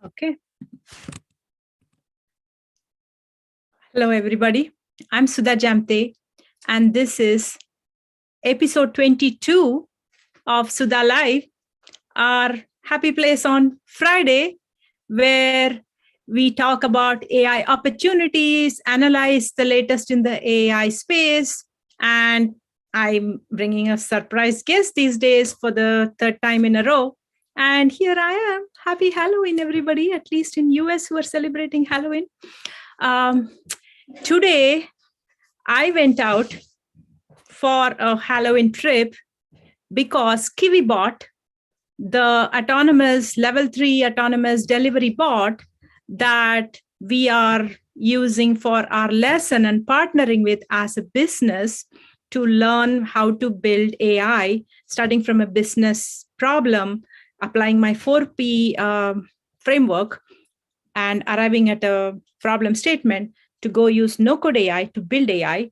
Okay. Hello, everybody. I'm Sudha Jamthe, and this is episode 22 of Sudha Live, our happy place on Friday, where we talk about AI opportunities, analyze the latest in the AI space, and I'm bringing a surprise guest these days for the third time in a row. And here I am. Happy Halloween, everybody, at least in US who are celebrating Halloween. Today, I went out for a Halloween trip because KiwiBot, the autonomous level 3 autonomous delivery bot that we are using for our lesson and partnering with as a business to learn how to build AI, starting from a business problem, applying my 4P framework and arriving at a problem statement to go use no-code AI to build AI.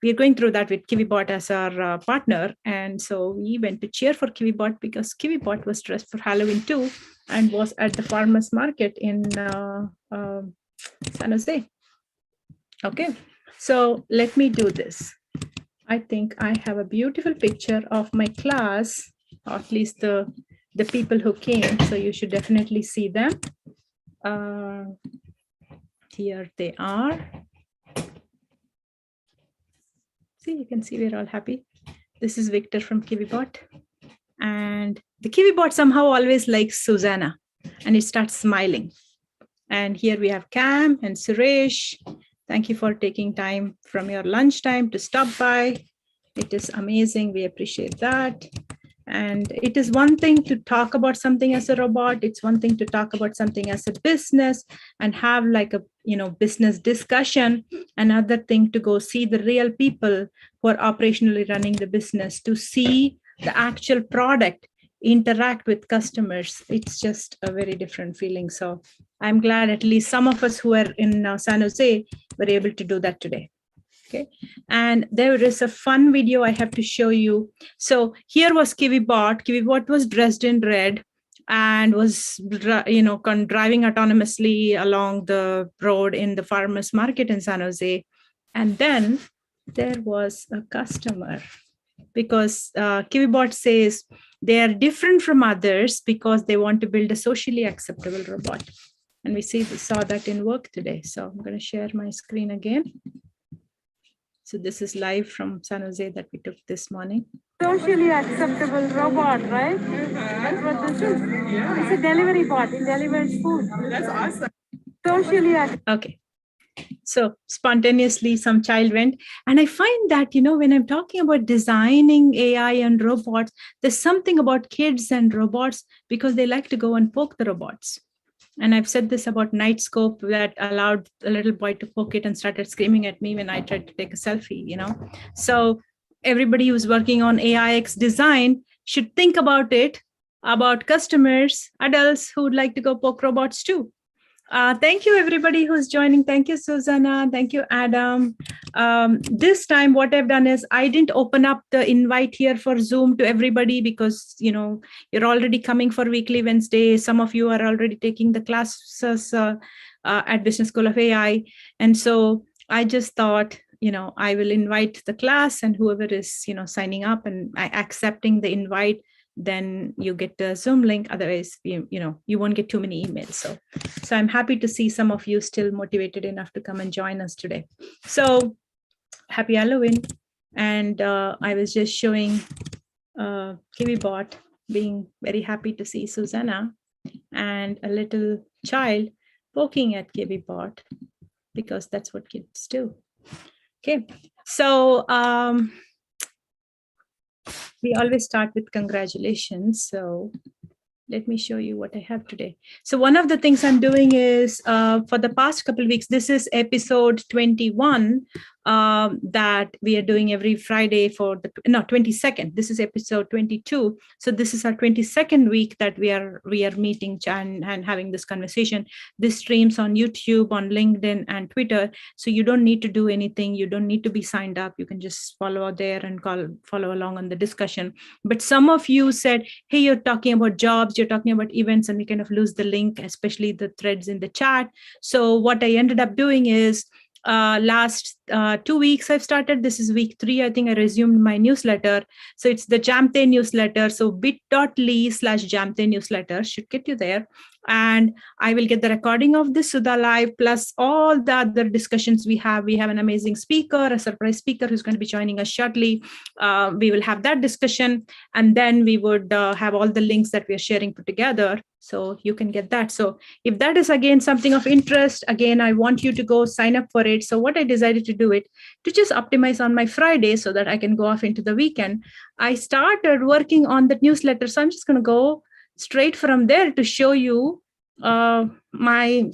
We're going through that with KiwiBot as our partner. And so we went to cheer for KiwiBot because KiwiBot was dressed for Halloween too and was at the farmer's market in San Jose. Okay, so let me do this. I think I have a beautiful picture of my class, or at least the people who came. So you should definitely see them. Here they are. See, you can see we're all happy. This is Victor from KiwiBot. And the KiwiBot somehow always likes Susanna and it starts smiling. And here we have Cam and Suresh. Thank you for taking time from your lunchtime to stop by. It is amazing. We appreciate that. And it is one thing to talk about something as a robot. It's one thing to talk about something as a business and have like a business discussion. Another thing to go see the real people who are operationally running the business, to see the actual product, interact with customers. It's just a very different feeling. So I'm glad at least some of us who are in San Jose were able to do that today. Okay, and there is a fun video I have to show you. So here was KiwiBot. KiwiBot was dressed in red and was driving autonomously along the road in the farmers market in San Jose. And then there was a customer, because KiwiBot says they are different from others because they want to build a socially acceptable robot. And we saw that in work today. So I'm going to share my screen again. So this is live from San Jose that we took this morning. Socially acceptable robot, right? That's what this is. It's a delivery bot. It delivers food. That's awesome. Socially acceptable. Okay. So spontaneously, some child went. And I find that, when I'm talking about designing AI and robots, there's something about kids and robots because they like to go and poke the robots. And I've said this about Nightscope that allowed a little boy to poke it and started screaming at me when I tried to take a selfie, So everybody who's working on AIX design should think about it, about customers, adults who would like to go poke robots too. Thank you, everybody who's joining. Thank you, Susanna. Thank you, Adam. This time, what I've done is I didn't open up the invite here for Zoom to everybody because, you're already coming for Weekly Wednesday. Some of you are already taking the classes at Business School of AI. And so I just thought, I will invite the class and whoever is, signing up and accepting the invite, then you get the Zoom link. Otherwise, you won't get too many emails. So I'm happy to see some of you still motivated enough to come and join us today. So happy Halloween. And I was just showing KiwiBot being very happy to see Susanna and a little child poking at KiwiBot because that's what kids do. Okay, so we always start with congratulations. So let me show you what I have today. So one of the things I'm doing is for the past couple of weeks, this is episode 21 that we are doing every Friday for the 22nd. This is episode 22. So this is our 22nd week that we are meeting and having this conversation. This streams on YouTube, on LinkedIn, and Twitter. So you don't need to do anything. You don't need to be signed up. You can just follow there and follow along on the discussion. But some of you said, hey, you're talking about jobs, you're talking about events, and we kind of lose the link, especially the threads in the chat. So what I ended up doing is last 2 weeks I've started. This is week 3. I think I resumed my newsletter. So it's the Jamthe newsletter. So bit.ly/Jamthe newsletter should get you there. And I will get the recording of this Sudha Live plus all the other discussions we have. We have an amazing speaker, a surprise speaker who's going to be joining us shortly. We will have that discussion. And then we would have all the links that we are sharing put together. So you can get that. So if that is, again, something of interest, again, I want you to go sign up for it. So what I decided to do it to just optimize on my Friday so that I can go off into the weekend. I started working on the newsletter. So I'm just going to go straight from there to show you my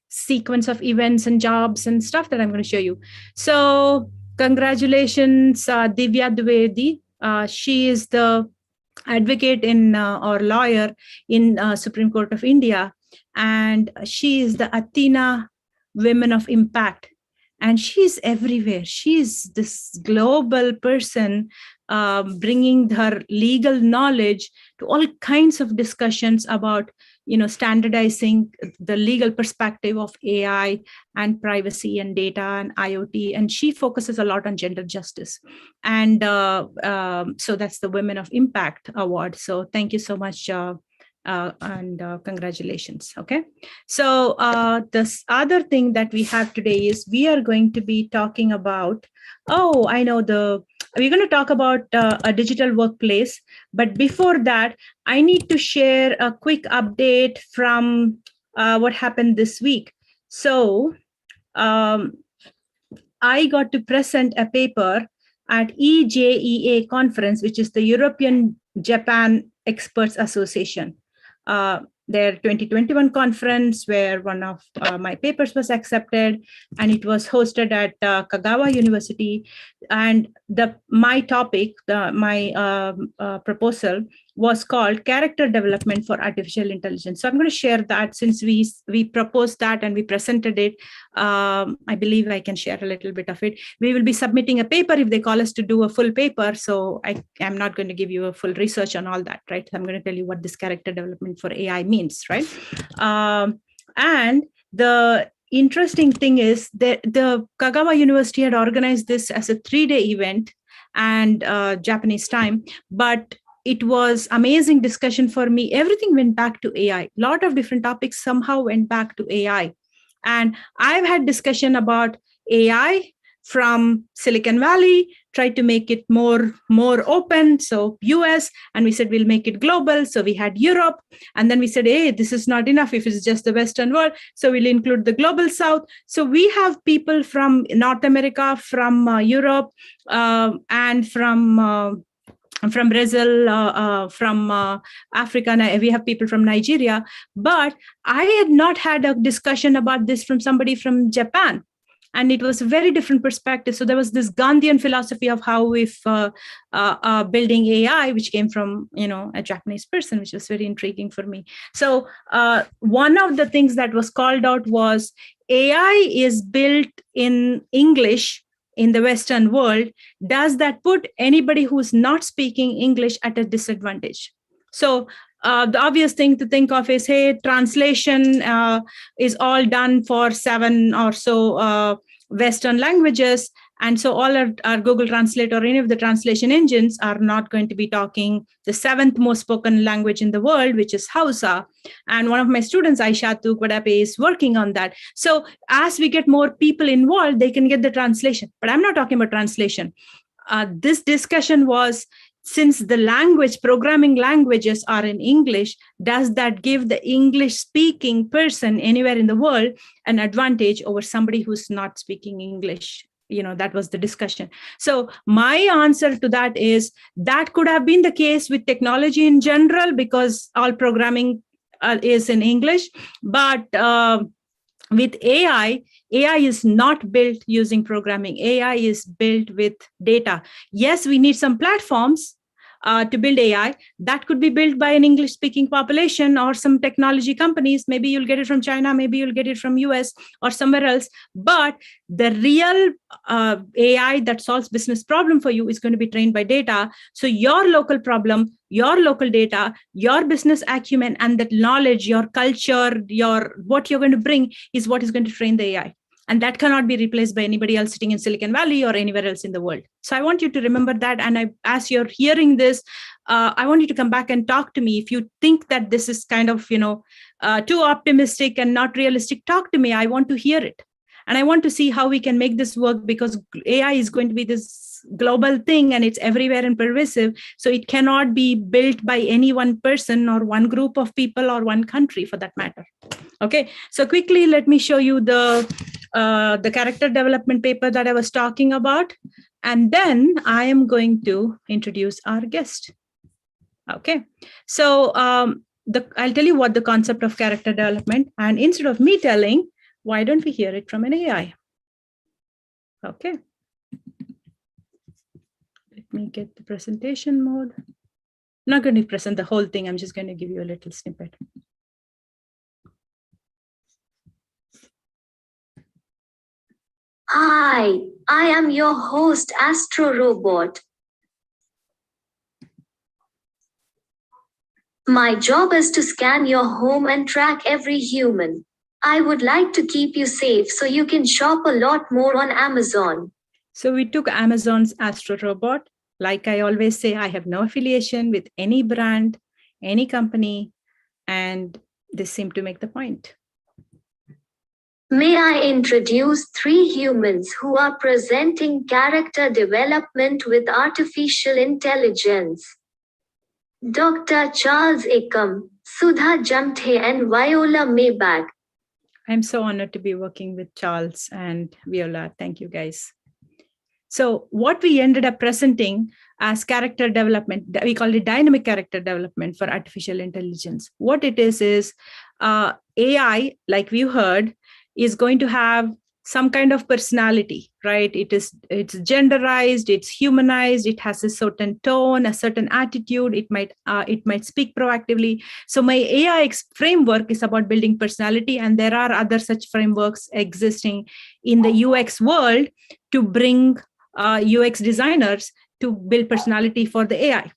sequence of events and jobs and stuff that I'm going to show you. So congratulations, Divya Dwivedi. She is the advocate in or lawyer in Supreme Court of India, and she is the Athena Women of Impact, and she's everywhere. She's this global person bringing her legal knowledge to all kinds of discussions about standardizing the legal perspective of AI and privacy and data and IoT. And she focuses a lot on gender justice. And so that's the Women of Impact Award. So thank you so much. And congratulations. Okay. So this other thing that we have today is we are going to be talking about, we're going to talk about a digital workplace. But before that, I need to share a quick update from what happened this week. So I got to present a paper at EJEA conference, which is the European Japan Experts Association. Their 2021 conference, where one of my papers was accepted, and it was hosted at Kagawa University. And my topic, my proposal was called Character Development for Artificial Intelligence. So I'm going to share that since we proposed that and we presented it. I believe I can share a little bit of it. We will be submitting a paper if they call us to do a full paper. So I am not going to give you a full research on all that, right? I'm going to tell you what this character development for AI means, right? And the interesting thing is that the Kagawa University had organized this as a 3-day event and Japanese time, but it was amazing discussion for me. Everything went back to AI. A lot of different topics somehow went back to AI. And I've had discussion about AI from Silicon Valley, tried to make it more open. So US, and we said, we'll make it global. So we had Europe. And then we said, hey, this is not enough if it's just the Western world. So we'll include the global South. So we have people from North America, from Europe, and from Brazil, from Africa. We have people from Nigeria. But I had not had a discussion about this from somebody from Japan. And it was a very different perspective. So there was this Gandhian philosophy of how we've building AI, which came from, a Japanese person, which was very intriguing for me. So one of the things that was called out was AI is built in English in the Western world. Does that put anybody who's not speaking English at a disadvantage? So the obvious thing to think of is, hey, translation is all done for 7 or so Western languages. And so all our Google Translate or any of the translation engines are not going to be talking the 7th most spoken language in the world, which is Hausa. And one of my students, Aisha Tukwadape, is working on that. So as we get more people involved, they can get the translation. But I'm not talking about translation. This discussion was, since the programming languages are in English, does that give the English-speaking person anywhere in the world an advantage over somebody who's not speaking English? That was the discussion. So my answer to that is that could have been the case with technology in general, because all programming is in English. But With AI is not built using programming. AI is built with data. Yes, we need some platforms to build AI. That could be built by an English-speaking population or some technology companies. Maybe you'll get it from China, maybe you'll get it from US or somewhere else. But the real AI that solves business problem for you is going to be trained by data. So your local problem, your local data, your business acumen, and that knowledge, your culture, what you're going to bring is what is going to train the AI. And that cannot be replaced by anybody else sitting in Silicon Valley or anywhere else in the world. So I want you to remember that. And as you're hearing this, I want you to come back and talk to me. If you think that this is kind of, too optimistic and not realistic, talk to me. I want to hear it. And I want to see how we can make this work, because AI is going to be this global thing and it's everywhere and pervasive. So it cannot be built by any one person or one group of people or one country for that matter. Okay, so quickly, let me show you the character development paper that I was talking about. And then I am going to introduce our guest. Okay, so I'll tell you what the concept of character development, and instead of me telling, why don't we hear it from an AI? Okay. Let me get the presentation mode. I'm not going to present the whole thing. I'm just going to give you a little snippet. Hi, I am your host, Astro Robot. My job is to scan your home and track every human. I would like to keep you safe so you can shop a lot more on Amazon. So we took Amazon's Astro Robot. Like I always say, I have no affiliation with any brand, any company, and this seemed to make the point. May I introduce 3 humans who are presenting character development with artificial intelligence. Dr. Charles Ickham, Sudha Jamthe, and Viola Maybach. I'm so honored to be working with Charles and Viola. Thank you, guys. So what we ended up presenting as character development, we call it dynamic character development for artificial intelligence. What it is AI, like we heard, is going to have some kind of personality, right? It's genderized, it's humanized, it has a certain tone, a certain attitude, it might speak proactively. So my AI framework is about building personality, and there are other such frameworks existing in the UX world to bring UX designers to build personality for the AI.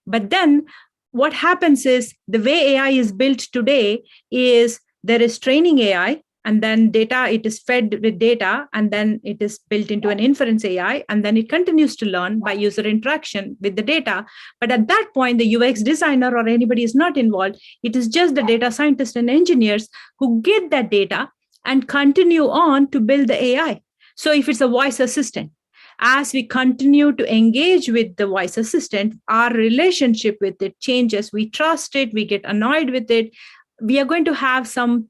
But then what happens is the way AI is built today is there is training AI, and then data, it is fed with data, and then it is built into an inference AI, and then it continues to learn by user interaction with the data. But at that point, the UX designer or anybody is not involved. It is just the data scientists and engineers who get that data and continue on to build the AI. So if it's a voice assistant, as we continue to engage with the voice assistant, our relationship with it changes. We trust it, we get annoyed with it. We are going to have some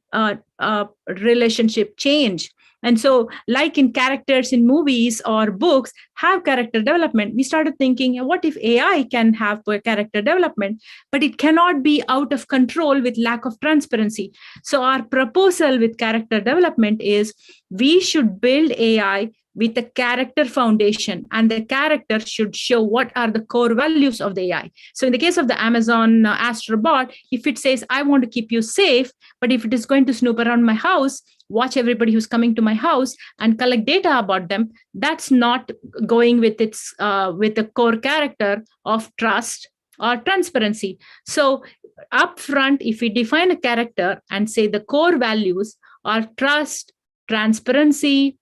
relationship change. And so like in characters in movies or books have character development, we started thinking, what if AI can have character development, but it cannot be out of control with lack of transparency. So our proposal with character development is we should build AI with a character foundation, and the character should show what are the core values of the AI. So in the case of the Amazon Astrobot, if it says, I want to keep you safe, but if it is going to snoop around my house, watch everybody who's coming to my house and collect data about them, that's not going with its with the core character of trust or transparency. So upfront, if we define a character and say the core values are trust, transparency,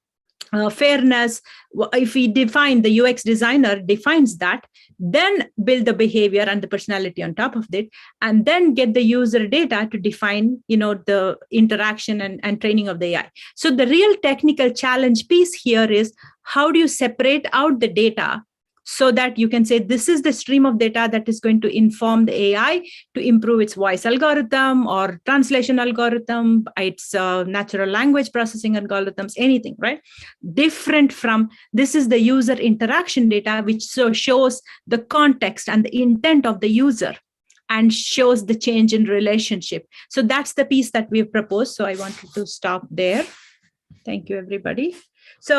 fairness, if we define, the UX designer defines that, then build the behavior and the personality on top of it, and then get the user data to define, the interaction and training of the AI. So the real technical challenge piece here is how do you separate out the data so that you can say this is the stream of data that is going to inform the AI to improve its voice algorithm or translation algorithm, its natural language processing algorithms, anything, right? Different from this is the user interaction data, which shows the context and the intent of the user. and shows the change in relationship. So that's the piece that we've proposed. So I wanted to stop there. Thank you, everybody. So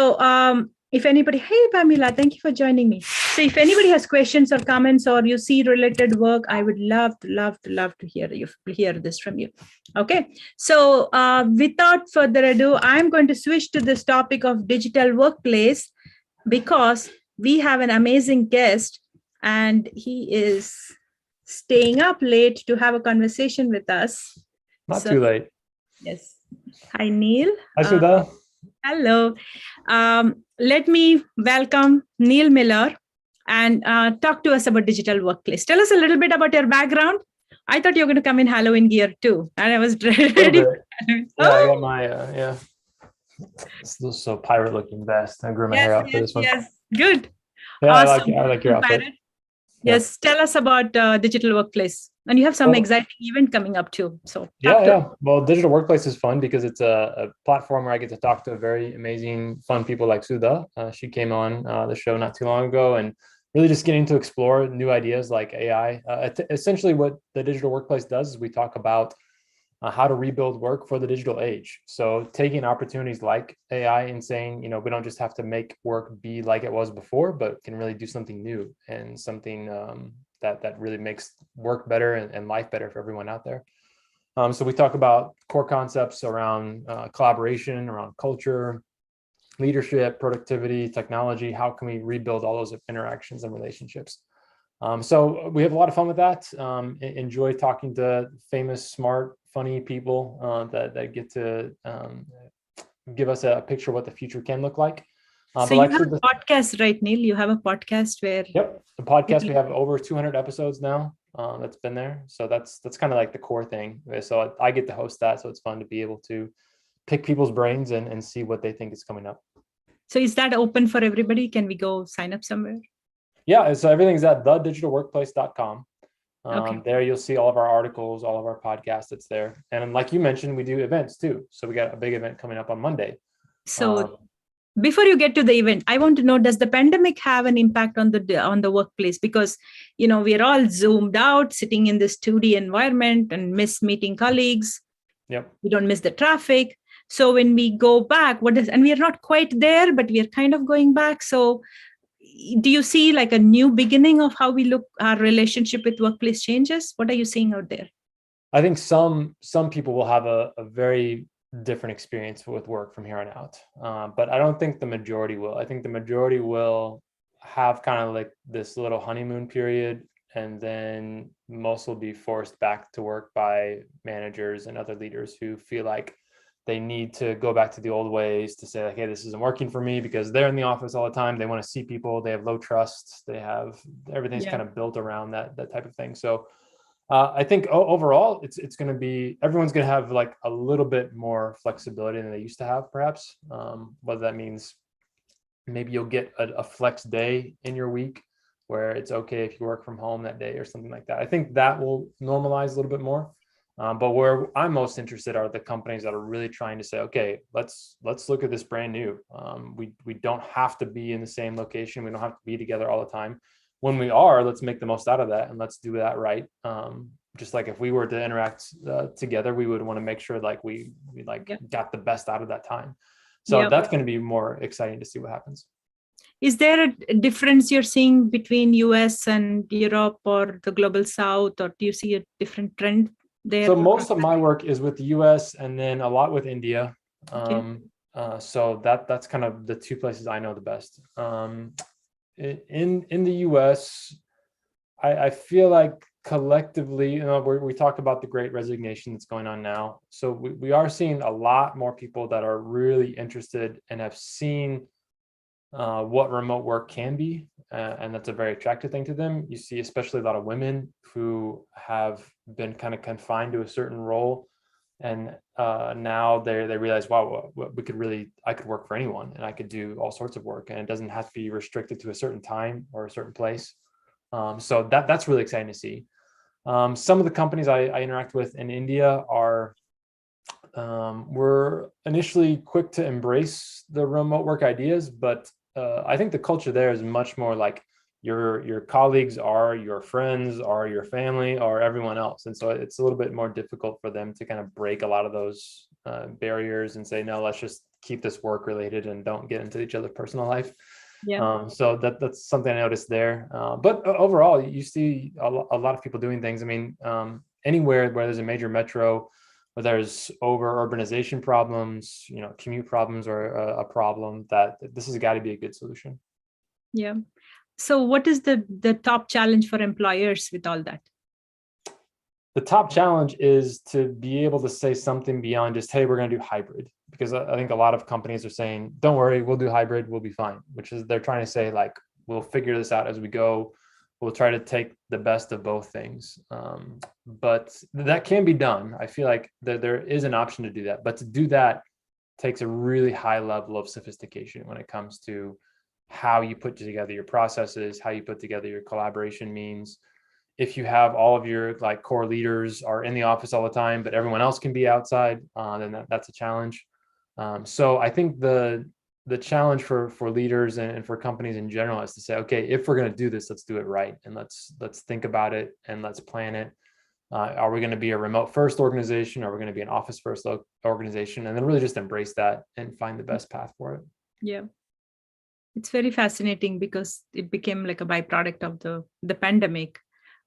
if anybody, hey, Pamela, thank you for joining me. So if anybody has questions or comments or you see related work, I would love to hear this from you. Okay. So without further ado, I'm going to switch to this topic of digital workplace because we have an amazing guest and he is staying up late to have a conversation with us. Not too late. Yes. Hi, Neil. Hi, Sudha. Hello. Let me welcome Neil Miller and talk to us about digital workplace. Tell us a little bit about your background. I thought you were going to come in Halloween gear too, and I was ready. Yeah, I got my so pirate-looking vest. I grew my hair out for this one. Yes, good. Yeah, Awesome. I like your outfit. Yes, tell us about digital workplace. And you have some exciting event coming up too. So yeah. Well, digital workplace is fun because it's a platform where I get to talk to very amazing, fun people like Sudha. She came on the show not too long ago and really just getting to explore new ideas like AI. Essentially, what the digital workplace does is we talk about how to rebuild work for the digital age. So taking opportunities like AI and saying, we don't just have to make work be like it was before, but can really do something new and something that really makes work better and life better for everyone out there. So we talk about core concepts around collaboration, around culture, leadership, productivity, technology. How can we rebuild all those interactions and relationships? So we have a lot of fun with that. Enjoy talking to famous, smart, funny people that get to give us a picture of what the future can look like. So you have a podcast, right, Neil? You have a podcast where... Yep, the podcast, we have over 200 episodes now that's been there. So that's kind of like the core thing. So I get to host that. So it's fun to be able to pick people's brains and see what they think is coming up. So is that open for everybody? Can we go sign up somewhere? Yeah, so everything's at thedigitalworkplace.com. Okay. There you'll see all of our articles, all of our podcasts. It's there. And like you mentioned, we do events too. So we got a big event coming up on Monday. So before you get to the event, I want to know, does the pandemic have an impact on the workplace? Because, we are all zoomed out, sitting in this 2D environment and miss meeting colleagues. Yep. We don't miss the traffic. So when we go back, and we are not quite there, but we are kind of going back. So do you see like a new beginning of how we look our relationship with workplace changes? What are you seeing out there? I think some people will have a very different experience with work from here on out. But I don't think the majority will. I think the majority will have kind of like this little honeymoon period, and then most will be forced back to work by managers and other leaders who feel like they need to go back to the old ways to say like, hey, this isn't working for me, because they're in the office all the time. They want to see people. They have low trust. They have everything's kind of built around that type of thing. So I think overall, it's going to be, everyone's going to have like a little bit more flexibility than they used to have, perhaps. Whether that means maybe you'll get a flex day in your week where it's okay if you work from home that day or something like that. I think that will normalize a little bit more. But where I'm most interested are the companies that are really trying to say, okay, let's look at this brand new. We don't have to be in the same location. We don't have to be together all the time. When we are, let's make the most out of that and let's do that right. Just like if we were to interact together, we would want to make sure like we got the best out of that time. So that's going to be more exciting to see what happens. Is there a difference you're seeing between US and Europe or the global South, or do you see a different trend there? So most of my work is with the US and then a lot with India. So that's kind of the two places I know the best. In the US, I feel like collectively, we talked about the great resignation that's going on now. So we are seeing a lot more people that are really interested and have seen what remote work can be. And that's a very attractive thing to them. You see, especially a lot of women who have been kind of confined to a certain role. And now they realize, wow, I could work for anyone and I could do all sorts of work, and it doesn't have to be restricted to a certain time or a certain place. So that's really exciting to see. Some of the companies I interact with in India were initially quick to embrace the remote work ideas, but I think the culture there is much more like, your colleagues are your friends, are your family, or everyone else. And so it's a little bit more difficult for them to kind of break a lot of those barriers and say, no, let's just keep this work related and don't get into each other's personal life. Yeah. So that's something I noticed there. But overall, you see a lot of people doing things. I mean, anywhere where there's a major metro, where there's over urbanization problems, commute problems are a problem, that this has got to be a good solution. Yeah. So what is the top challenge for employers with all that? The top challenge is to be able to say something beyond just, hey, we're going to do hybrid. Because I think a lot of companies are saying, don't worry, we'll do hybrid, we'll be fine. Which is, they're trying to say, like, we'll figure this out as we go. We'll try to take the best of both things. But that can be done. I feel like there is an option to do that. But to do that takes a really high level of sophistication when it comes to how you put together your processes, how you put together your collaboration means. If you have all of your like core leaders are in the office all the time, but everyone else can be outside, then that's a challenge. So I think the challenge for leaders and for companies in general is to say, okay, if we're going to do this, let's do it right. And let's think about it and let's plan it. Are we going to be a remote first organization? Are we going to be an office first organization? And then really just embrace that and find the best path for it. Yeah. It's very fascinating because it became like a byproduct of the pandemic.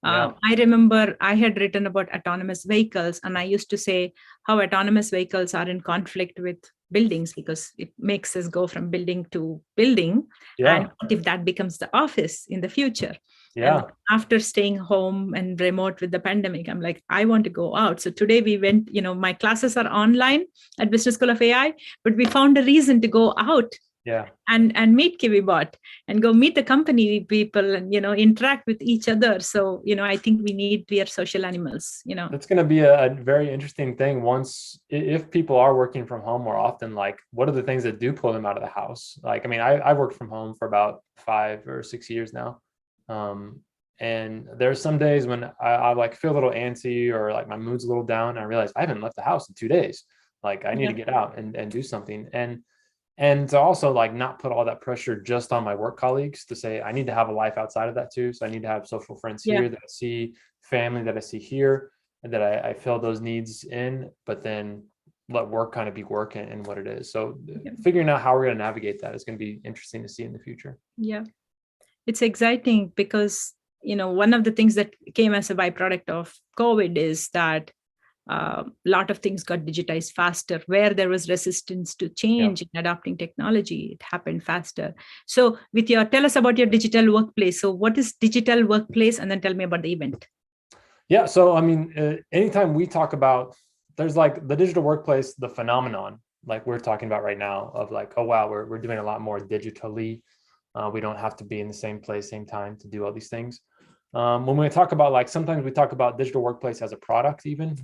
Yeah. I remember I had written about autonomous vehicles, and I used to say how autonomous vehicles are in conflict with buildings because it makes us go from building to building. Yeah. And what if that becomes the office in the future? Yeah. And after staying home and remote with the pandemic, I'm like, I want to go out. So today we went, my classes are online at Business School of AI, but we found a reason to go out. Yeah. And meet KiwiBot and go meet the company people and, interact with each other. So, I think we are social animals, That's going to be a very interesting thing once, if people are working from home more often, like what are the things that do pull them out of the house? Like, I mean, I've worked from home for about 5 or 6 years now. And there's some days when I like feel a little antsy or like my mood's a little down. And I realize I haven't left the house in 2 days. Like I need to get out and do something. And to also like not put all that pressure just on my work colleagues to say, I need to have a life outside of that too. So I need to have social friends here that I see, family that I see here, and that I fill those needs in, but then let work kind of be work and what it is. So figuring out how we're going to navigate that is going to be interesting to see in the future. Yeah. It's exciting because, one of the things that came as a byproduct of COVID is that a lot of things got digitized faster. Where there was resistance to change in adopting technology, it happened faster. So tell us about your digital workplace. So what is digital workplace? And then tell me about the event. Yeah. So, I mean, anytime we talk about, there's like the digital workplace, the phenomenon, like we're talking about right now of like, oh, wow, we're doing a lot more digitally. We don't have to be in the same place, same time to do all these things. When we talk about like, sometimes we talk about digital workplace as a product even,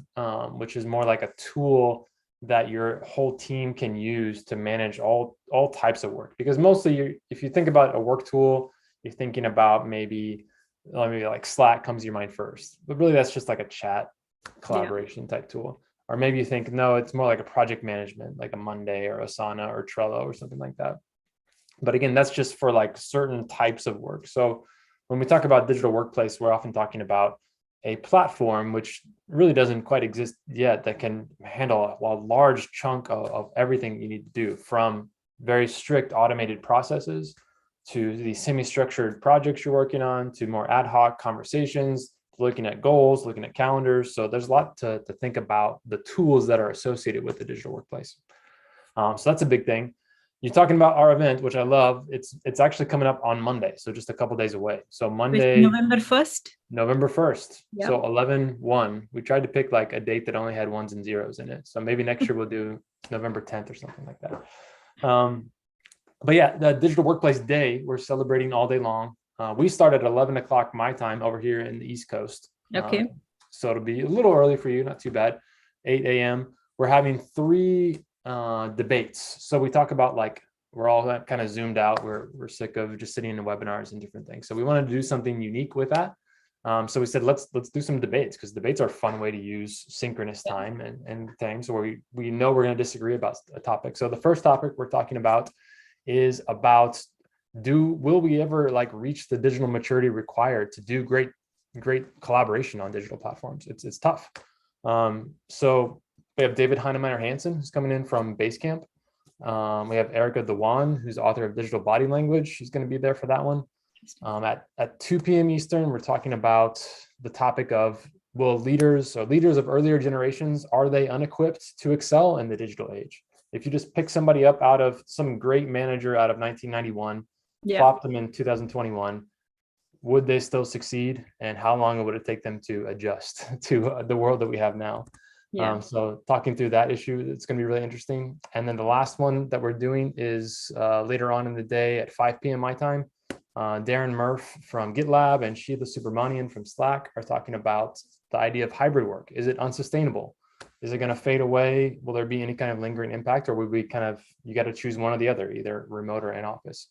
which is more like a tool that your whole team can use to manage all types of work. Because mostly if you think about a work tool, you're thinking about maybe like Slack comes to your mind first, but really that's just like a chat collaboration type tool. Or maybe you think, no, it's more like a project management, like a Monday or Asana or Trello or something like that. But again, that's just for like certain types of work. So when we talk about digital workplace, we're often talking about a platform which really doesn't quite exist yet that can handle a large chunk of everything you need to do, from very strict automated processes to the semi-structured projects you're working on, to more ad hoc conversations, looking at goals, looking at calendars. So there's a lot to think about the tools that are associated with the digital workplace. So that's a big thing. You're talking about our event, which I love. It's actually coming up on Monday, so just a couple days away. So Monday, November 1st. November 1st. Yeah. So 11/1. We tried to pick like a date that only had ones and zeros in it. So maybe next year we'll do November 10th or something like that. But yeah, the Digital Workplace Day, we're celebrating all day long. We start at 11 o'clock my time over here in the East Coast. Okay. So it'll be a little early for you, not too bad. 8 a.m. We're having 3 debates. So we talk about like, we're all kind of zoomed out. We're sick of just sitting in the webinars and different things. So we wanted to do something unique with that. So we said, let's do some debates, because debates are a fun way to use synchronous time and things where we know we're going to disagree about a topic. So the first topic we're talking about is about will we ever like reach the digital maturity required to do great collaboration on digital platforms? It's tough. So we have David Heinemeier Hansen, who's coming in from Basecamp. We have Erica Dewan, who's author of Digital Body Language. She's going to be there for that one. At 2 p.m. Eastern, we're talking about the topic of, will leaders of earlier generations, are they unequipped to excel in the digital age? If you just pick somebody up out of some great manager out of 1991, plop them in 2021, would they still succeed? And how long would it take them to adjust to the world that we have now? So talking through that issue, it's going to be really interesting. And then the last one that we're doing is later on in the day at 5 p.m. my time. Darren Murph from GitLab and Sheila Subramanian from Slack are talking about the idea of hybrid work. Is it unsustainable? Is it going to fade away? Will there be any kind of lingering impact, or would we you got to choose one or the other, either remote or in office?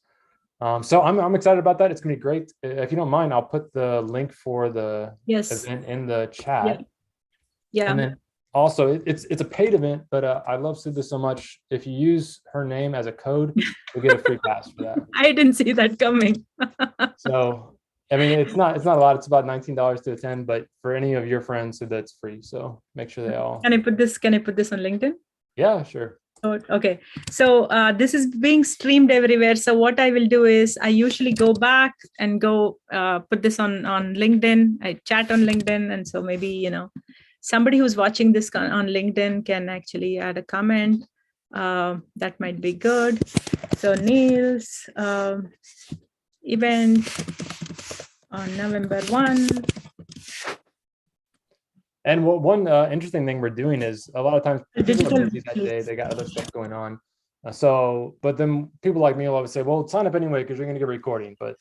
So I'm excited about that. It's going to be great. If you don't mind, I'll put the link for the event in the chat. Yeah. And then also, it's a paid event, but I love Sudha so much. If you use her name as a code, you'll get a free pass for that. I didn't see that coming. So, I mean, it's not a lot. It's about $19 to attend, but for any of your friends, Sudha, it's free. So make sure they all. Can I put this on LinkedIn? Yeah, sure. Oh, okay. So this is being streamed everywhere. So what I will do is I usually go back and go put this on LinkedIn. I chat on LinkedIn, and so maybe somebody who's watching this on LinkedIn can actually add a comment. That might be good. So Neil's event on November 1. And one interesting thing we're doing is a lot of times people are busy that day, they got other stuff going on. But then people like me will always say, well, sign up anyway because you're going to get a recording. But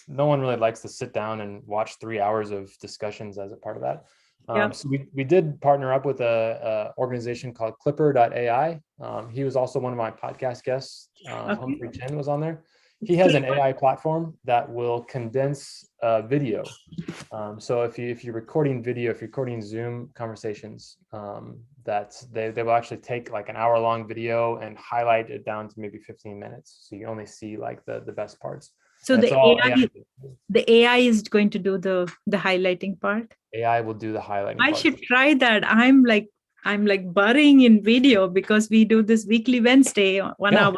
no one really likes to sit down and watch 3 hours of discussions as a part of that. So we did partner up with a organization called Clipper.ai. He was also one of my podcast guests. Humphrey Chen was on there. He has an AI platform that will condense video. So if you're recording video, if you're recording Zoom conversations, that they will actually take like an hour-long video and highlight it down to maybe 15 minutes. So you only see like the best parts. So the AI is going to do the highlighting part. AI will do the highlighting. I should try that. I'm like burying in video because we do this weekly Wednesday 1 hour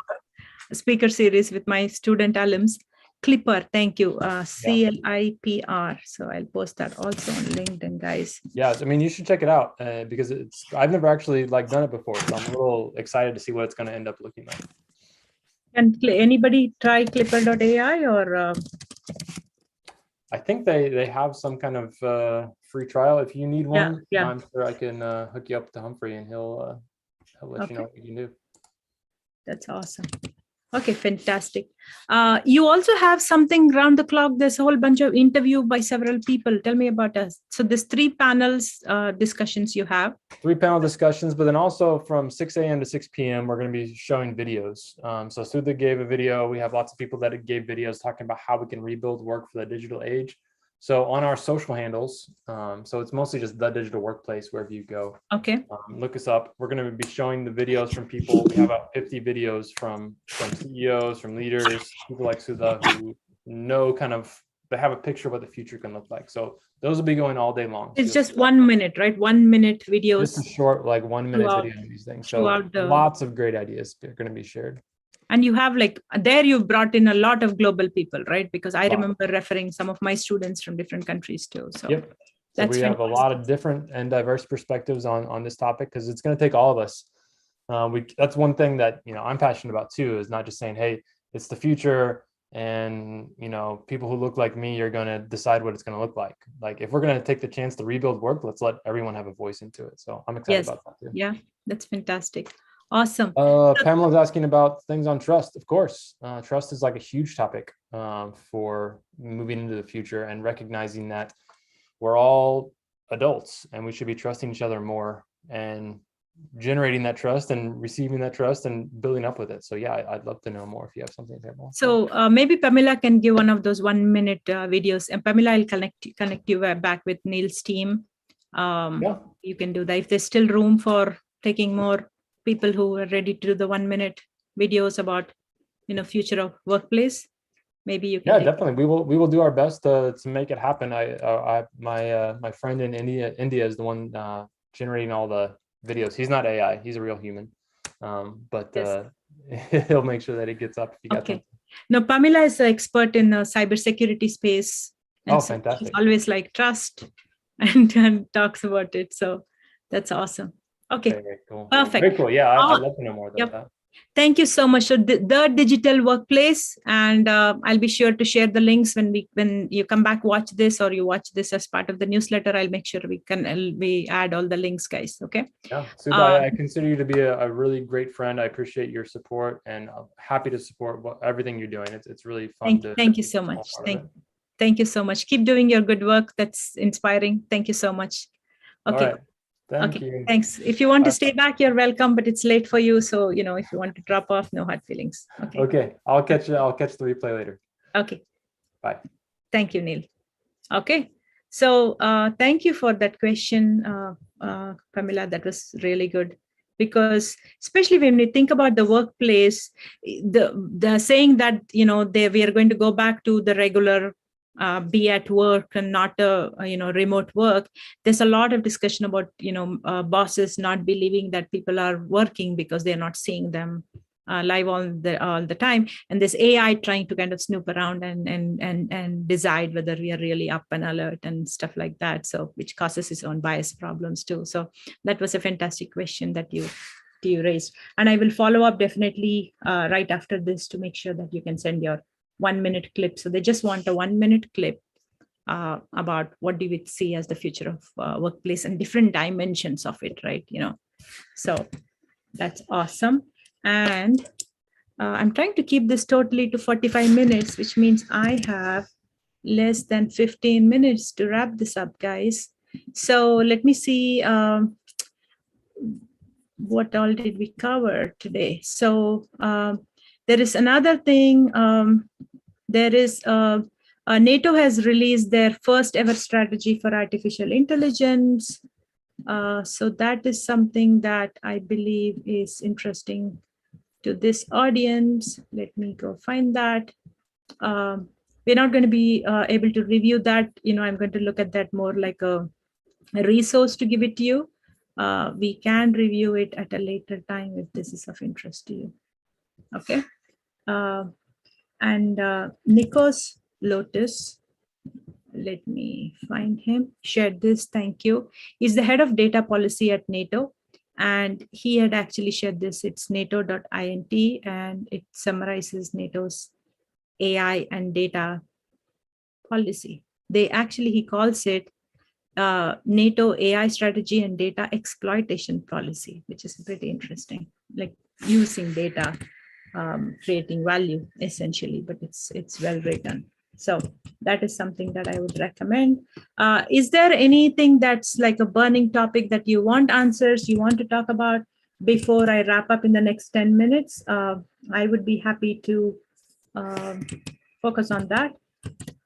speaker series with my student alums. Clipper, thank you. CLIPR. So I'll post that also on LinkedIn, guys. Yeah, I mean, you should check it out because I've never actually done it before, so I'm a little excited to see what it's going to end up looking like. Can anybody try Clipper.ai or? I think they have some kind of free trial. If you need one, I'm sure I can hook you up to Humphrey and he'll let you know what you can do. That's awesome. Okay, fantastic. You also have something round the clock. There's a whole bunch of interview by several people. Tell me about us. So there's 3 panels discussions you have. 3 panel discussions, but then also from 6 a.m. to 6 p.m. we're going to be showing videos. So Sudha gave a video. We have lots of people that gave videos talking about how we can rebuild work for the digital age. So on our social handles, so it's mostly just The Digital Workplace wherever you go. Okay. Look us up. We're going to be showing the videos from people. We have about 50 videos from CEOs, from leaders, people like Sudha who know they have a picture of what the future can look like. So those will be going all day long. It's just 1 minute, right? 1 minute videos. Just a short, 1 minute video of these things. So lots of great ideas are going to be shared. And you have there you brought in a lot of global people, right? Because I remember referring some of my students from different countries too. So yep. So we have a lot of different and diverse perspectives on this topic because it's going to take all of us. That's one thing that I'm passionate about too, is not just saying, hey, it's the future and people who look like me are going to decide what it's going to look like. If we're going to take the chance to rebuild work, let's let everyone have a voice into it. So I'm excited about that too. Yeah, that's fantastic. Awesome. Pamela's asking about things on trust. Of course, trust is a huge topic for moving into the future and recognizing that we're all adults and we should be trusting each other more and generating that trust and receiving that trust and building up with it. So yeah, I'd love to know more if you have something there. So maybe Pamela can give one of those 1 minute videos, and Pamela, I'll connect you back with Neil's team. You can do that if there's still room for taking more people who are ready to do the 1 minute videos about future of workplace. maybe you can. Yeah, definitely. We will do our best to make it happen. My friend in India is the one generating all the videos. He's not AI. He's a real human. But Yes. he'll make sure that it gets up if you got Okay. something. Now, Pamela is an expert in cybersecurity space. And Oh, so fantastic. she's always like trust and talks about it. So that's awesome. Okay. Very cool. Perfect. Very cool. Yeah, I'd love to know more about that. Thank you so much. So the digital workplace, and I'll be sure to share the links when you come back, watch this, or you watch this as part of the newsletter. I'll make sure we add all the links, guys. Okay. Yeah, Sudha, I consider you to be a really great friend. I appreciate your support, and I'm happy to support everything you're doing. It's really fun. Thank you so much. Thank you so much. Keep doing your good work. That's inspiring. Thank you so much. Okay. All right. Thank you. Thanks. If you want to stay back, you're welcome, but it's late for you. So, if you want to drop off, no hard feelings. Okay. Okay. I'll catch the replay later. Okay. Bye. Thank you, Neil. Okay. So thank you for that question, Pamela. That was really good. Because especially when we think about the workplace, the saying that, we are going to go back to the regular be at work and not remote work. There's a lot of discussion about bosses not believing that people are working because they're not seeing them live all the time, and there's AI trying to kind of snoop around and decide whether we are really up and alert and stuff like that. So which causes its own bias problems too. So that was a fantastic question that you raised, and I will follow up definitely right after this to make sure that you can send your 1-minute clip. So they just want a 1-minute clip about what do we see as the future of workplace and different dimensions of it, right? So that's awesome. And I'm trying to keep this totally to 45 minutes, which means I have less than 15 minutes to wrap this up, guys. So let me see what all did we cover today. So there is another thing. There is NATO has released their first ever strategy for artificial intelligence. So that is something that I believe is interesting to this audience. Let me go find that. We're not going to be able to review that. I'm going to look at that more like a resource to give it to you. We can review it at a later time if this is of interest to you. Okay. And Nikos Lotus, let me find him, shared this, thank you. He's the head of data policy at NATO, and he had actually shared this. It's nato.int, and it summarizes NATO's AI and data policy. He calls it NATO AI strategy and data exploitation policy, which is pretty interesting, like using data, creating value essentially, but it's well written. So that is something that I would recommend. Is there anything that's like a burning topic that you want answers, you want to talk about before I wrap up in the next 10 minutes? I would be happy to focus on that.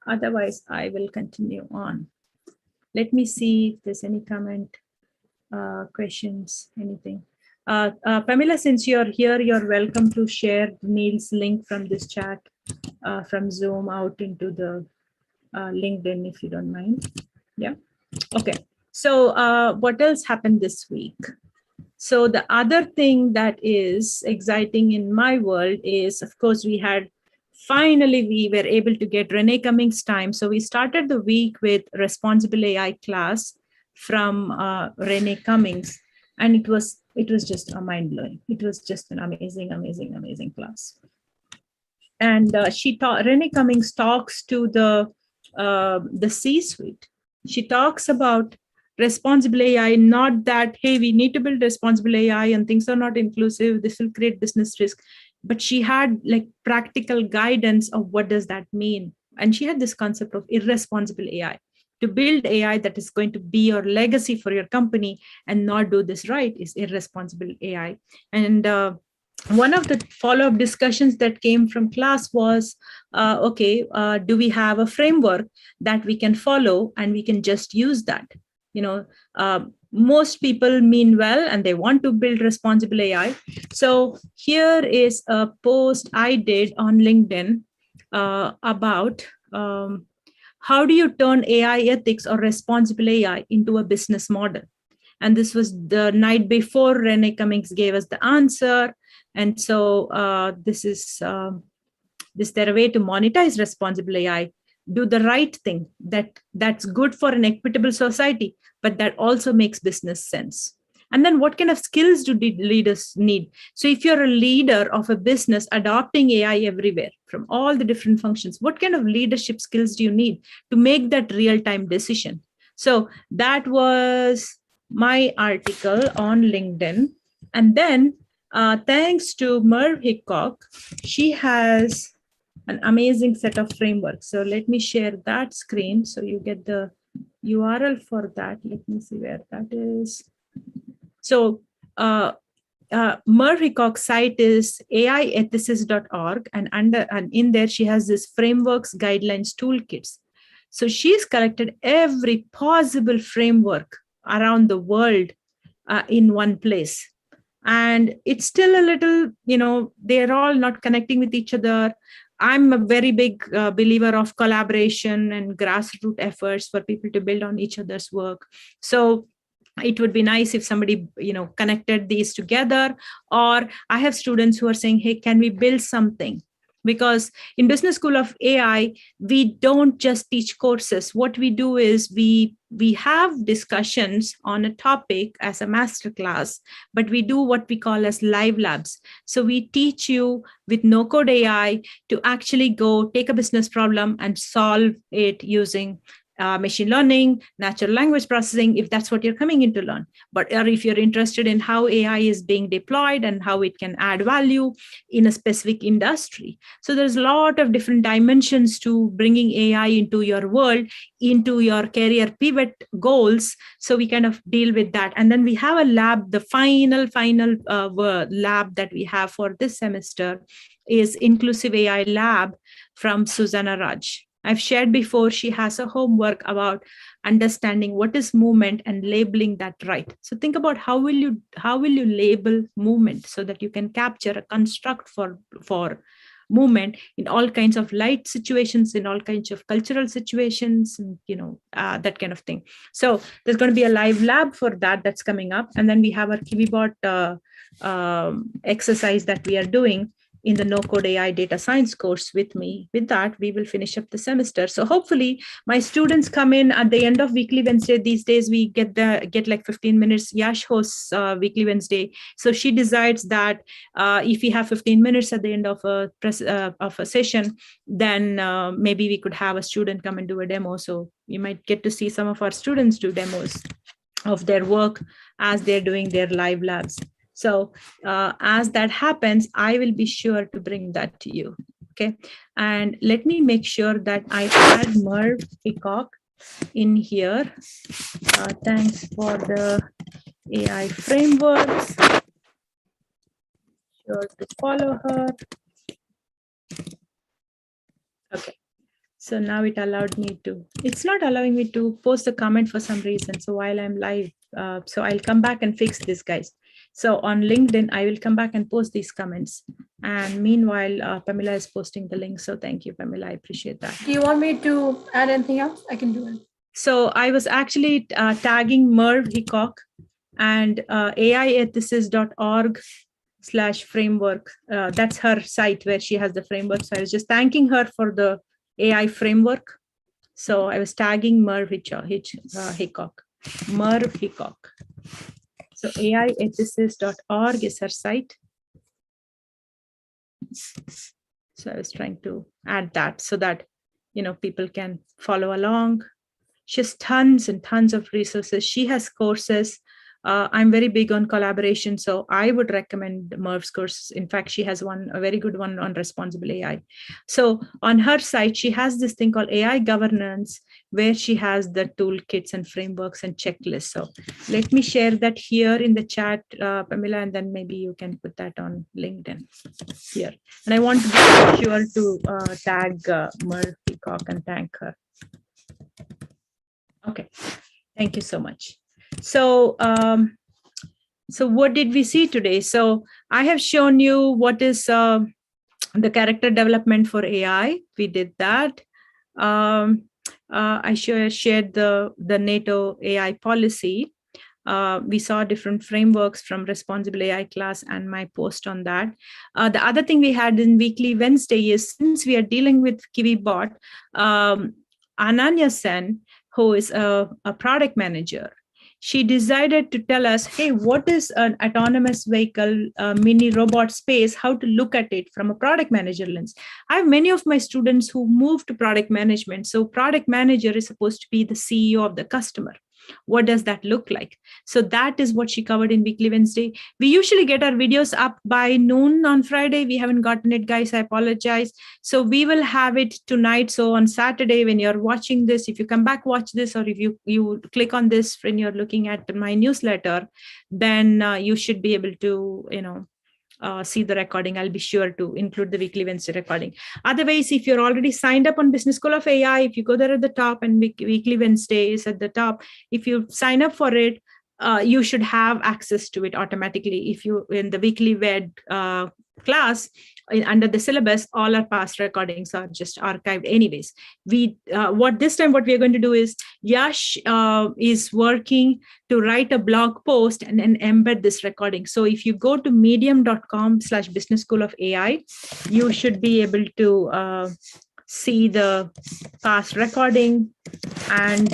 Otherwise, I will continue on. Let me see if there's any comment, questions, anything. Pamela, since you're here, you're welcome to share Neil's link from this chat, from Zoom out into the LinkedIn, if you don't mind. Yeah. Okay. So what else happened this week? So the other thing that is exciting in my world is, of course, we were able to get Renee Cummings' time. So we started the week with Responsible AI class from Renee Cummings. And it was just mind-blowing. It was just an amazing class. And Renee Cummings talks to the C-suite. She talks about responsible AI, not that, hey, we need to build responsible AI and things are not inclusive, this will create business risk. But she had like practical guidance of what does that mean. And she had this concept of irresponsible AI. To build AI that is going to be your legacy for your company and not do this right is irresponsible AI. And one of the follow-up discussions that came from class was, do we have a framework that we can follow and we can just use that? Most people mean well and they want to build responsible AI. So here is a post I did on LinkedIn about how do you turn AI ethics or responsible AI into a business model? And this was the night before Renee Cummings gave us the answer. And so this is there a way to monetize responsible AI, do the right thing that's good for an equitable society, but that also makes business sense. And then what kind of skills do leaders need? So if you're a leader of a business adopting AI everywhere from all the different functions, what kind of leadership skills do you need to make that real-time decision? So that was my article on LinkedIn. And then thanks to Merv Hickok, she has an amazing set of frameworks. So let me share that screen so you get the URL for that. Let me see where that is. So Merv Hickok's site is aiethicist.org, and in there she has this frameworks, guidelines, toolkits. So she's collected every possible framework around the world in one place. And it's still a little, they're all not connecting with each other. I'm a very big believer of collaboration and grassroots efforts for people to build on each other's work. So it would be nice if somebody, connected these together. Or I have students who are saying, hey, can we build something? Because in Business School of AI, we don't just teach courses. What we do is we have discussions on a topic as a master class, but we do what we call as live labs. So we teach you with no-code AI to actually go take a business problem and solve it using machine learning, natural language processing, if that's what you're coming in to learn. But or if you're interested in how AI is being deployed and how it can add value in a specific industry. So there's a lot of different dimensions to bringing AI into your world, into your career pivot goals. So we kind of deal with that. And then we have a lab, the final lab that we have for this semester is Inclusive AI Lab from Susanna Raj. I've shared before, she has a homework about understanding what is movement and labeling that right. So think about how will you label movement so that you can capture a construct for movement in all kinds of light situations, in all kinds of cultural situations, and that kind of thing. So there's going to be a live lab for that's coming up. And then we have our KiwiBot exercise that we are doing in the no-code AI data science course with me. With that, we will finish up the semester. So hopefully my students come in at the end of Weekly Wednesday. These days we get like 15 minutes. Yash hosts Weekly Wednesday. So she decides that if we have 15 minutes at the end of a session, then maybe we could have a student come and do a demo. So you might get to see some of our students do demos of their work as they're doing their live labs. So as that happens, I will be sure to bring that to you. Okay. And let me make sure that I add Merv Hickok in here. Thanks for the AI frameworks. Sure to follow her. Okay. So now it allowed me to, it's not allowing me to post a comment for some reason. So while I'm live, so I'll come back and fix this, guys. So on LinkedIn, I will come back and post these comments. And meanwhile, Pamela is posting the link. So thank you, Pamela. I appreciate that. Do you want me to add anything else? I can do it. So I was actually tagging Merv Hickok and aiethicist.org/framework. That's her site where she has the framework. So I was just thanking her for the AI framework. So I was tagging Merv Hickok. Merv Hickok. So aiethicist.org is her site. So I was trying to add that so that, people can follow along. She has tons and tons of resources. She has courses. I'm very big on collaboration, so I would recommend Merv's course. In fact, she has a very good one on responsible AI. So on her site, she has this thing called AI governance, where she has the toolkits and frameworks and checklists. So let me share that here in the chat, Pamela, and then maybe you can put that on LinkedIn here. And I want to be sure to tag Merv Peacock and thank her. Okay, thank you so much. So, so what did we see today? So I have shown you what is the character development for AI, we did that. I shared the NATO AI policy. We saw different frameworks from Responsible AI class and my post on that. The other thing we had in Weekly Wednesday is, since we are dealing with KiwiBot, Ananya Sen, who is a product manager, she decided to tell us, hey, what is an autonomous vehicle, mini robot space, how to look at it from a product manager lens. I have many of my students who move to product management. So product manager is supposed to be the CEO of the customer. What does that look like? So that is what she covered in Weekly Wednesday. We usually get our videos up by noon on Friday. We haven't gotten it, guys. I apologize. So we will have it tonight. So on Saturday, when you're watching this, if you come back, watch this, or if you click on this when you're looking at my newsletter, then you should be able to, see the recording. I'll be sure to include the Weekly Wednesday recording. Otherwise, if you're already signed up on Business School of AI, if you go there at the top and Weekly Wednesday is at the top, if you sign up for it, you should have access to it automatically. If you in the Weekly Wed class, under the syllabus, all our past recordings are just archived anyways. What we are going to do is, Yash is working to write a blog post and then embed this recording. So if you go to medium.com/business school of AI, you should be able to see the past recording and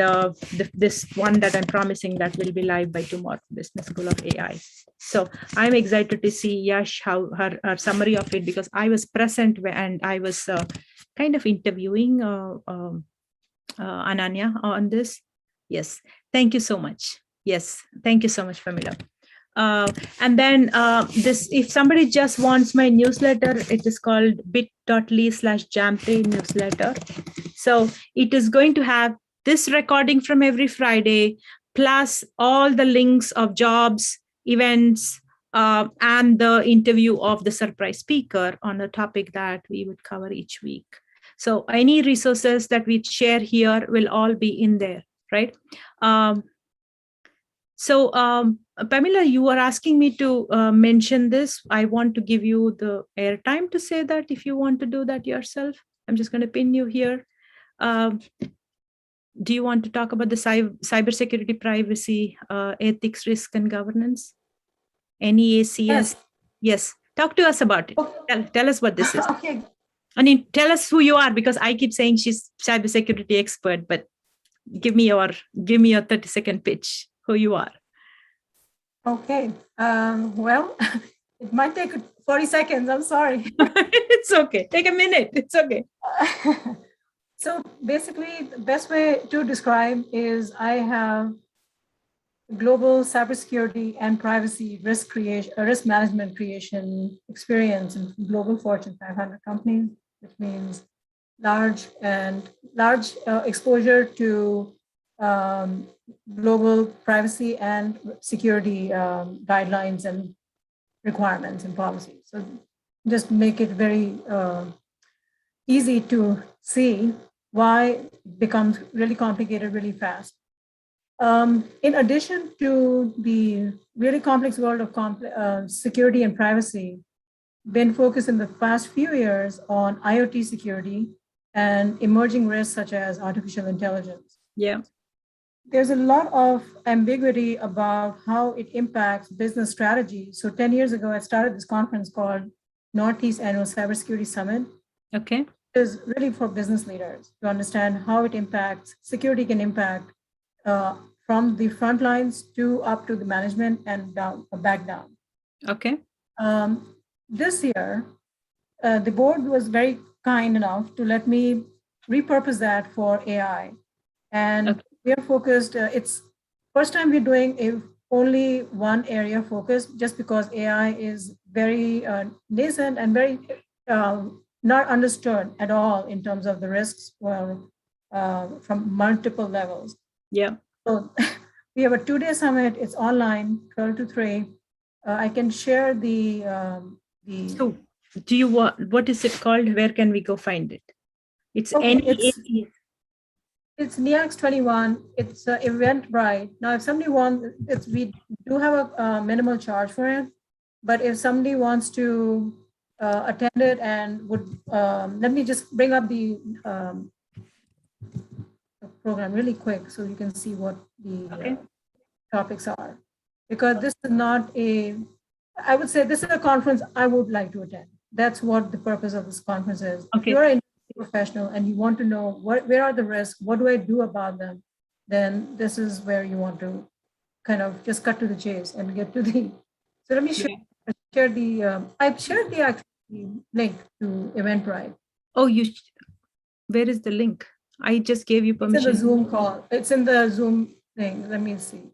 this one that I'm promising that will be live by tomorrow, Business School of AI. So I'm excited to see Yash, how her summary of it, because I was present and I was kind of interviewing Ananya on this. Yes, thank you so much. Yes, thank you so much, Pamela. And then if somebody just wants my newsletter, it is called bit.ly/Jamthe newsletter. So it is going to have this recording from every Friday, plus all the links of jobs, events, and the interview of the surprise speaker on a topic that we would cover each week. So any resources that we share here will all be in there, right? So Pamela, you were asking me to mention this. I want to give you the airtime to say that if you want to do that yourself. I'm just going to pin you here. Do you want to talk about the cybersecurity, privacy, ethics, risk, and governance? NEACS? Yes. Talk to us about it. Okay. Tell us what this is. Okay. I mean, tell us who you are, because I keep saying she's cybersecurity expert, but give me your 30-second pitch, who you are. Okay. Well, it might take 40 seconds. I'm sorry. It's okay. Take a minute. It's okay. So basically, the best way to describe is I have global cybersecurity and privacy risk management creation experience in global Fortune 500 companies, which means large exposure to global privacy and security guidelines and requirements and policies. So just make it very easy to see why it becomes really complicated really fast. In addition to the really complex world of security and privacy, been focused in the past few years on IoT security and emerging risks such as artificial intelligence. Yeah. There's a lot of ambiguity about how it impacts business strategy. So 10 years ago, I started this conference called Northeast Annual Cybersecurity Summit. Okay. It is really for business leaders to understand how it impacts, security can impact from the front lines to up to the management and down, back down. Okay. This year, the board was very kind enough to let me repurpose that for AI. And okay. We are focused, it's first time we're doing only one area focus, just because AI is very nascent and very not understood at all in terms of the risks from multiple levels. Yeah. So we have a 2-day summit. It's online, 12 to 3. I can share the. So, do you want? What is it called? Where can we go find it? It's It's NEAX 21. It's Eventbrite. Now, if somebody wants, we do have a minimal charge for it. But if somebody wants to attended and would, let me just bring up the program really quick so you can see what the topics are. Because this is not I would say this is a conference I would like to attend. That's what the purpose of this conference is. If you're an professional and you want to know where are the risks, what do I do about them, then this is where you want to kind of just cut to the chase and get to the. So let me share the. I've shared the actually link to Eventbrite. Oh, where is the link? I just gave you permission. It's in the Zoom call. It's in the Zoom thing. Let me see.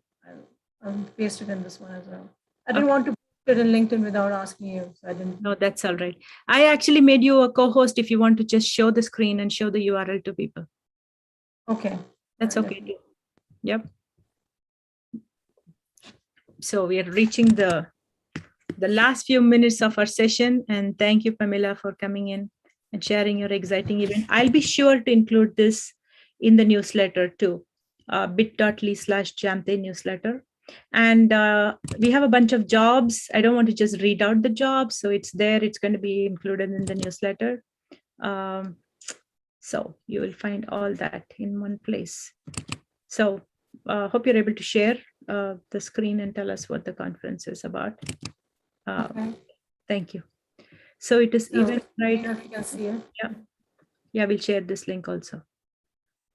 I'll paste it in this one as well. I didn't want to put it in LinkedIn without asking you, so I didn't. No, that's all right. I actually made you a co-host if you want to just show the screen and show the URL to people. Okay. That's okay. Yep. So we are reaching the last few minutes of our session, and thank you, Pamela, for coming in and sharing your exciting event. I'll be sure to include this in the newsletter too, bit.ly/Jamthe newsletter. And we have a bunch of jobs. I don't want to just read out the jobs. So it's there. It's going to be included in the newsletter. So you will find all that in one place. So hope you're able to share the screen and tell us what the conference is about. Thank you. So it is Eventbrite. If you can see it. Yeah, we'll share this link also.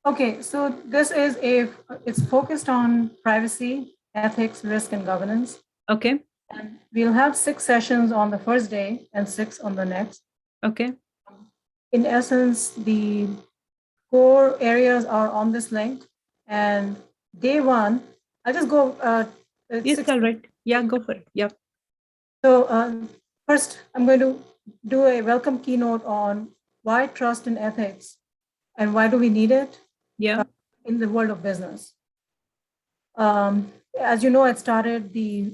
Okay, so this is it's focused on privacy, ethics, risk, and governance. Okay. And we'll have 6 sessions on the first day and 6 on the next. Okay. In essence, the core areas are on this link. And day 1, I'll just go. It's all right. Yeah, go for it. Yep. So first, I'm going to do a welcome keynote on why trust and ethics and why do we need it in the world of business. As you know, I founded the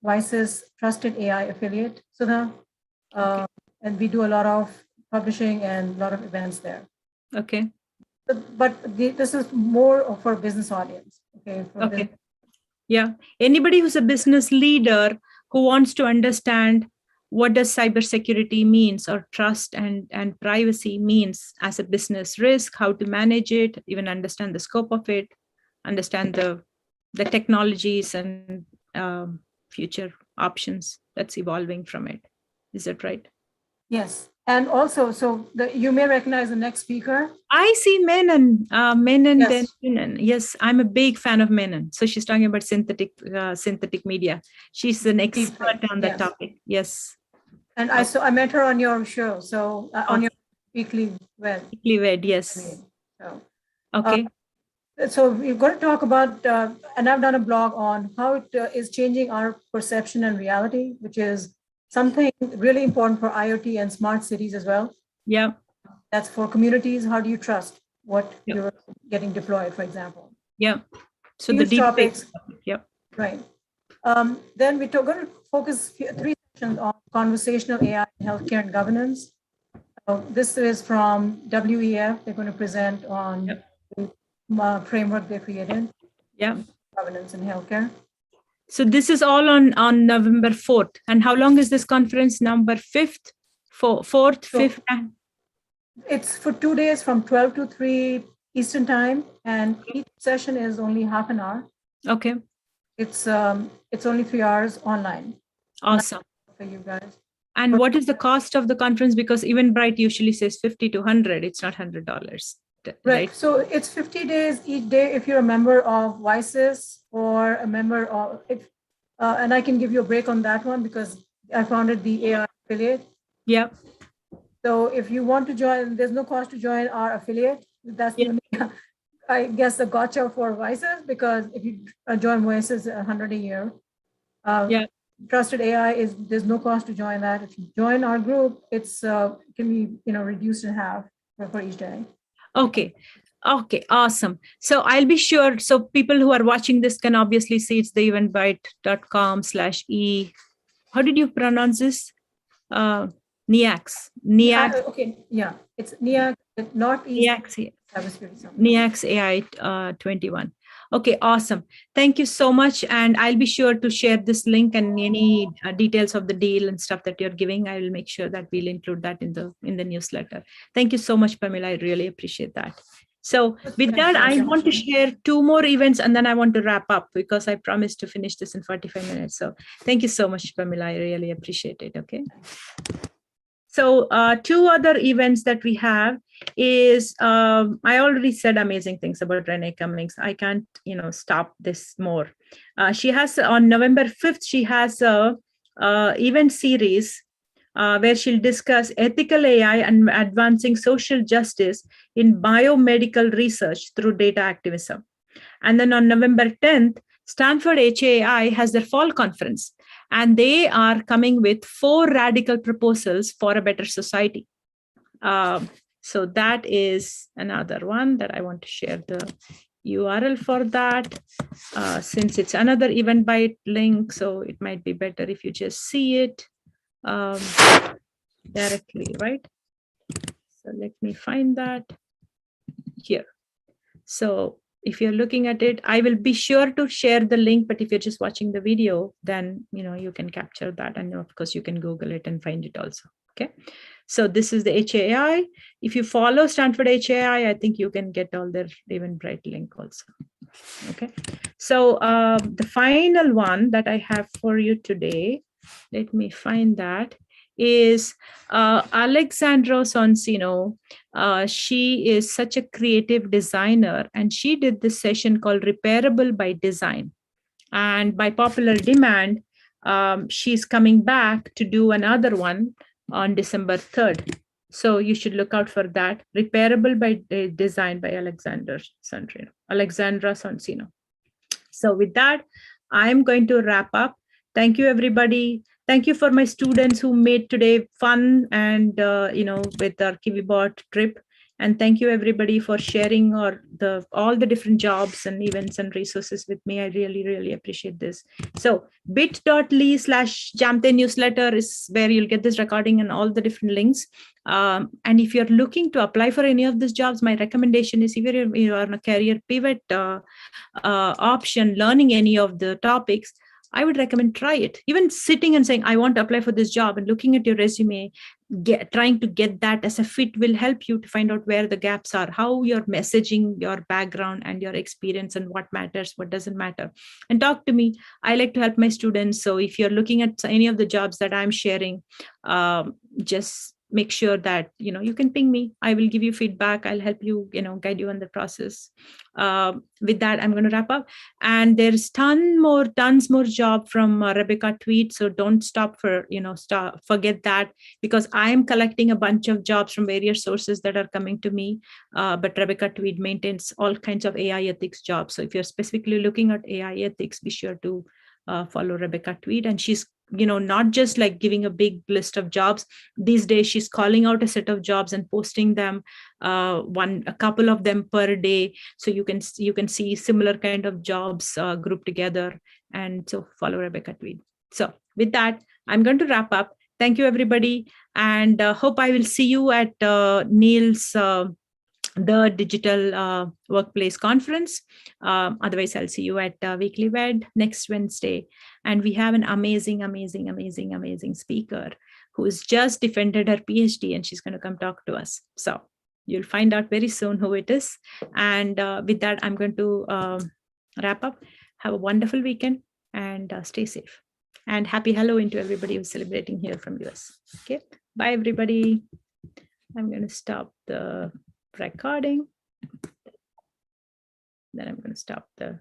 WISE's Trusted AI affiliate, Sudha, and we do a lot of publishing and a lot of events there. Okay. But this is more for a business audience. Okay. Yeah. Anybody who's a business leader who wants to understand what does cybersecurity means or trust and privacy means as a business risk, how to manage it, even understand the scope of it, understand the technologies and future options that's evolving from it. Is that right? Yes. And also, you may recognize the next speaker. I see Menon. Menon. Yes. Yes, I'm a big fan of Menon. So she's talking about synthetic media. She's an expert on the topic. Yes. And I met her on your show. So on your Weekly Wed. Weekly Wed, yes. So, okay. So we're going to talk about, and I've done a blog on how it is changing our perception and reality, which is something really important for IoT and smart cities as well. Yeah. That's for communities. How do you trust what you're getting deployed, for example? Yeah. So huge the deep topics. Yeah. Right. Then we're going to focus 3 sessions on conversational AI in healthcare and governance. This is from WEF. They're going to present on the framework they created. Yeah. Governance in healthcare. So this is all on November 4th. And how long is this conference? November 5th, 4th, 5th? It's for 2 days from 12 to 3 Eastern time. And each session is only half an hour. Okay. It's only 3 hours online. Awesome. For you guys. And what is the cost of the conference? Because Eventbrite usually says $50 to $100. It's not $100. Right. So it's 50 days each day if you're a member of WISE's or a member of, and I can give you a break on that one because I founded the AI affiliate. Yeah. So if you want to join, there's no cost to join our affiliate. That's the only, I guess, the gotcha for WISE's, because if you join WISE's, $100 a year. Trusted AI there's no cost to join that. If you join our group, it's can be reduced in half for each day. Okay, awesome. So I'll be sure. So people who are watching this can obviously see it's the eventbrite.com/e. How did you pronounce this? NIAX. Okay, yeah, it's NIAX, not NIAX AI 21. Okay, awesome. Thank you so much. And I'll be sure to share this link and any details of the deal and stuff that you're giving. I will make sure that we'll include that in the newsletter. Thank you so much, Pamela. I really appreciate that. So with that, I want to share 2 more events and then I want to wrap up because I promised to finish this in 45 minutes. So thank you so much, Pamela. I really appreciate it. Okay. So 2 other events that we have is, I already said amazing things about Renee Cummings. I can't, stop this more. She has on November 5th, she has a event series where she'll discuss ethical AI and advancing social justice in biomedical research through data activism. And then on November 10th, Stanford HAI has their fall conference, and they are coming with 4 radical proposals for a better society. So that is another one that I want to share the URL for that, since it's another Eventbrite link, so it might be better if you just see it directly, right? So let me find that here. So if you're looking at it, I will be sure to share the link, but if you're just watching the video, then you can capture that, and of course you can Google it and find it also. Okay, so this is the HAI. If you follow Stanford HAI, I think you can get all their Eventbrite link also. Okay, so the final one that I have for you today, let me find that, is Alexandra Sonsino. She is such a creative designer, and she did this session called Repairable by Design. And by popular demand, she's coming back to do another one on December 3rd. So you should look out for that. Repairable by Design by Alexandra Sonsino. So with that, I'm going to wrap up. Thank you, everybody. Thank you for my students who made today fun and, with our KiwiBot trip. And thank you, everybody, for sharing all the different jobs and events and resources with me. I really, really appreciate this. So bit.ly/Jamthe newsletter is where you'll get this recording and all the different links. And if you're looking to apply for any of these jobs, my recommendation is if you're on a career pivot option, learning any of the topics, I would recommend try it. Even sitting and saying, I want to apply for this job, and looking at your resume, trying to get that as a fit will help you to find out where the gaps are, how you're messaging your background and your experience, and what matters, what doesn't matter. And talk to me. I like to help my students. So if you're looking at any of the jobs that I'm sharing, just make sure that you can ping me. I will give you feedback. I'll help you, guide you on the process. With that, I'm going to wrap up. And there's tons more job from Rebecca Tweed. So don't stop forget that, because I am collecting a bunch of jobs from various sources that are coming to me. But Rebecca Tweed maintains all kinds of AI ethics jobs. So if you're specifically looking at AI ethics, be sure to follow Rebecca Tweed. And she's not just like giving a big list of jobs. These days, she's calling out a set of jobs and posting them, a couple of them per day. So you can see similar kind of jobs grouped together. And so follow Rebecca Tweed. So with that, I'm going to wrap up. Thank you, everybody. And hope I will see you at Neil's the digital workplace conference. Otherwise, I'll see you at Weekly Wed next Wednesday. And we have an amazing speaker who has just defended her PhD, and she's going to come talk to us. So you'll find out very soon who it is. And with that, I'm going to wrap up. Have a wonderful weekend and stay safe. And happy Halloween to everybody who's celebrating here from US. Okay, bye, everybody. I'm going to stop the recording. Then I'm going to stop the